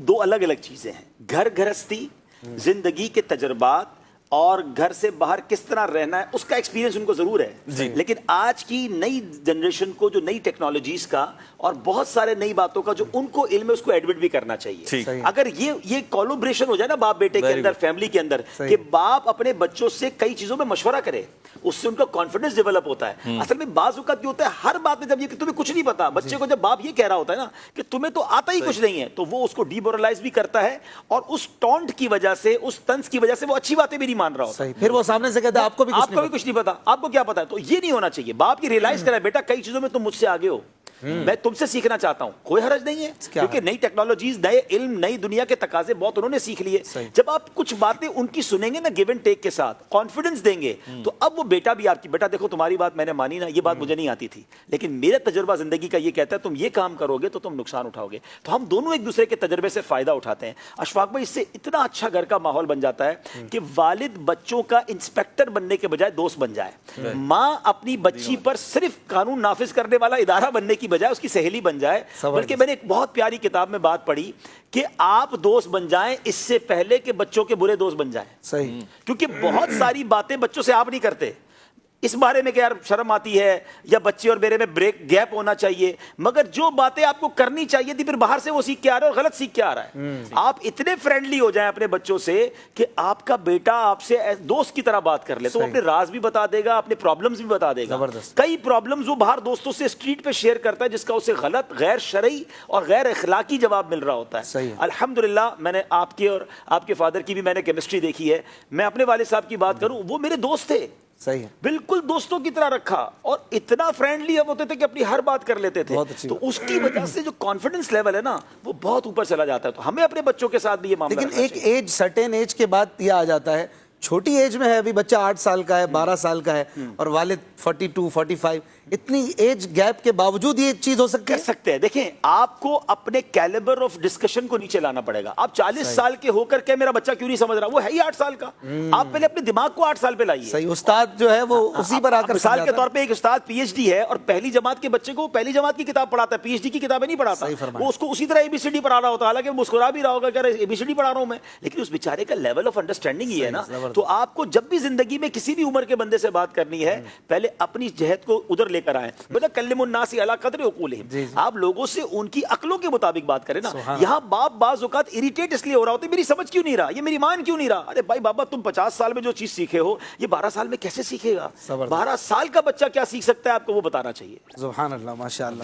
دو الگ الگ چیزیں ہیں. گھر گھرستی, زندگی کے تجربات اور گھر سے باہر کس طرح رہنا ہے اس کا ایکسپیرینس ان کو ضرور ہے, لیکن آج کی نئی جنریشن کو جو نئی ٹیکنالوجیز کا اور بہت سارے نئی باتوں کا جو ان کو علم ہے اس کو ایڈمٹ بھی کرنا چاہیے. اگر یہ کولیبریشن ہو جائے نا باپ بیٹے کے اندر, فیملی کے اندر, کہ باپ اپنے بچوں سے کئی چیزوں میں مشورہ کرے, اس سے ان کا کانفیڈنس ڈیولپ ہوتا ہے. اصل میں بعض اوقات یہ ہوتا ہے ہر بات میں جب یہ کہ تمہیں کچھ نہیں پتا, بچے کو جب باپ یہ کہہ رہا ہوتا ہے نا کہ تمہیں تو آتا ہی کچھ نہیں ہے, تو وہ اس کو ڈیمورلائز بھی کرتا ہے اور اس ٹونٹ کی وجہ سے, اس طنز کی وجہ سے وہ اچھی باتیں بھی نہیں مان رہا ہوتا. پھر وہ سامنے سے کہتا ہے آپ کو بھی کچھ نہیں پتا, آپ کو کیا پتا ہے. تو یہ نہیں ہونا چاہیے. باپ کی ریئلائز کرے بیٹا کئی چیزوں میں تم مجھ سے آگے ہو, میں تم سے سیکھنا چاہتا ہوں, کوئی حرج نہیں ہے, کیونکہ نئی ٹیکنالوجیز, نئے علم, نئی دنیا کے تقاضے بہت انہوں نے سیکھ لیے. جب آپ کچھ باتیں ان کی سنیں گے نا گیو اینڈ ٹیک کے ساتھ, کانفیڈنس دیں گے, تو اب وہ بیٹا بھی آپ کی, بیٹا دیکھو تمہاری بات میں نے مانی نا, یہ بات مجھے نہیں آتی تھی, لیکن میرا تجربہ زندگی کا یہ کہتا ہے تم یہ کام کرو گے تو تم نقصان اٹھاؤ گے. تو ہم دونوں ایک دوسرے کے تجربے سے فائدہ اٹھاتے ہیں. اشفاق بھائی, اس سے اتنا اچھا گھر کا ماحول بن جاتا ہے کہ والد بچوں کا انسپیکٹر بننے کے بجائے دوست بن جائے, ماں اپنی بچی پر صرف قانون نافذ کرنے والا ادارہ بننے کی بجائے اس کی سہیلی بن جائے. بلکہ میں نے ایک بہت پیاری کتاب میں بات پڑھی کہ آپ دوست بن جائیں اس سے پہلے کہ بچوں کے برے دوست بن جائیں. صحیح, کیونکہ بہت ساری باتیں بچوں سے آپ نہیں کرتے, اس بارے میں کہ یار شرم آتی ہے یا بچے اور میرے میں بریک گیپ ہونا چاہیے, مگر جو باتیں آپ کو کرنی چاہیے تھی پھر باہر سے وہ سیکھ کے آ رہا ہے اور غلط سیکھ کے آ رہا ہے. آپ اتنے فرینڈلی ہو جائیں اپنے بچوں سے کہ آپ کا بیٹا آپ سے دوست کی طرح بات کر لے, تو وہ اپنے راز بھی بتا دے گا, اپنے پرابلمز بھی بتا دے گا. کئی پرابلمز وہ باہر دوستوں سے اسٹریٹ پہ شیئر کرتا ہے جس کا اسے غلط, غیر شرعی اور غیر اخلاقی جواب مل رہا ہوتا ہے. الحمدللہ میں نے آپ کی اور آپ کے فادر کی بھی میں نے کیمسٹری دیکھی ہے. میں اپنے والد صاحب کی بات کروں, وہ میرے دوست تھے, صحیح ہے, بالکل دوستوں کی طرح رکھا, اور اتنا فرینڈلی ہوتے تھے کہ اپنی ہر بات کر لیتے تھے. تو اس کی وجہ سے جو کانفیڈنس لیول ہے نا وہ بہت اوپر چلا جاتا ہے. تو ہمیں اپنے بچوں کے ساتھ بھی یہ معاملہ, لیکن ایک ایج, سرٹین ایج کے بعد یہ آ جاتا ہے, چھوٹی ایج میں ہے, ابھی بچہ 8 سال کا ہے, 12 سال کا ہے, اور والد 42, 45, اتنی ایج گیپ کے باوجود یہ چیز ہو سکتی ہے. کر سکتے ہیں. دیکھیں آپ کو اپنے کیلیبر آف ڈسکشن کو نیچے لانا پڑے گا. آپ 40 سال کے ہو کر کے میرا بچہ کیوں نہیں سمجھ رہا, وہ ہے ہی 8 سال کا. آپ پہلے اپنے دماغ کو 8 سال پہ لائیے. صحیح, استاد جو ہے وہ اسی پر آ کر, مثال کے طور پہ ایک استاد پی ایچ ڈی ہے اور پہلی جماعت کے بچے کو پہلی جماعت کی کتاب پڑھاتا ہے, پی ایچ ڈی کی کتابیں نہیں پڑھاتا, وہ اس کو اسی طرح ABCD پڑھا رہا ہوتا ہے, حالانکہ مسکرا بھی رہا ہوگا کہ ABCD پڑھا رہا ہوں میں, لیکن اس بیچارے کا لیول آف انڈرسٹینڈنگ ہی ہے نا. تو آپ کو جب بھی زندگی میں کسی بھی عمر کے بندے سے بات کرنی ہے, پہلے اپنی جہت کو ادھر لے کر آئیں. مطلب کلم الناس علی قدر عقولہم, آپ لوگوں سے ان کی عقلوں کے مطابق بات کریں نا. یہاں باپ بعض اوقات اریٹیٹ اس لیے ہو رہا ہوتا ہے, میری سمجھ کیوں نہیں رہا, یہ میری مان کیوں نہیں رہا. ارے بھائی بابا, تم 50 سال میں جو چیز سیکھے ہو یہ 12 سال میں کیسے سیکھے گا. 12 سال کا بچہ کیا سیکھ سکتا ہے آپ کو وہ بتانا چاہیے. سبحان اللہ, ماشاء اللہ.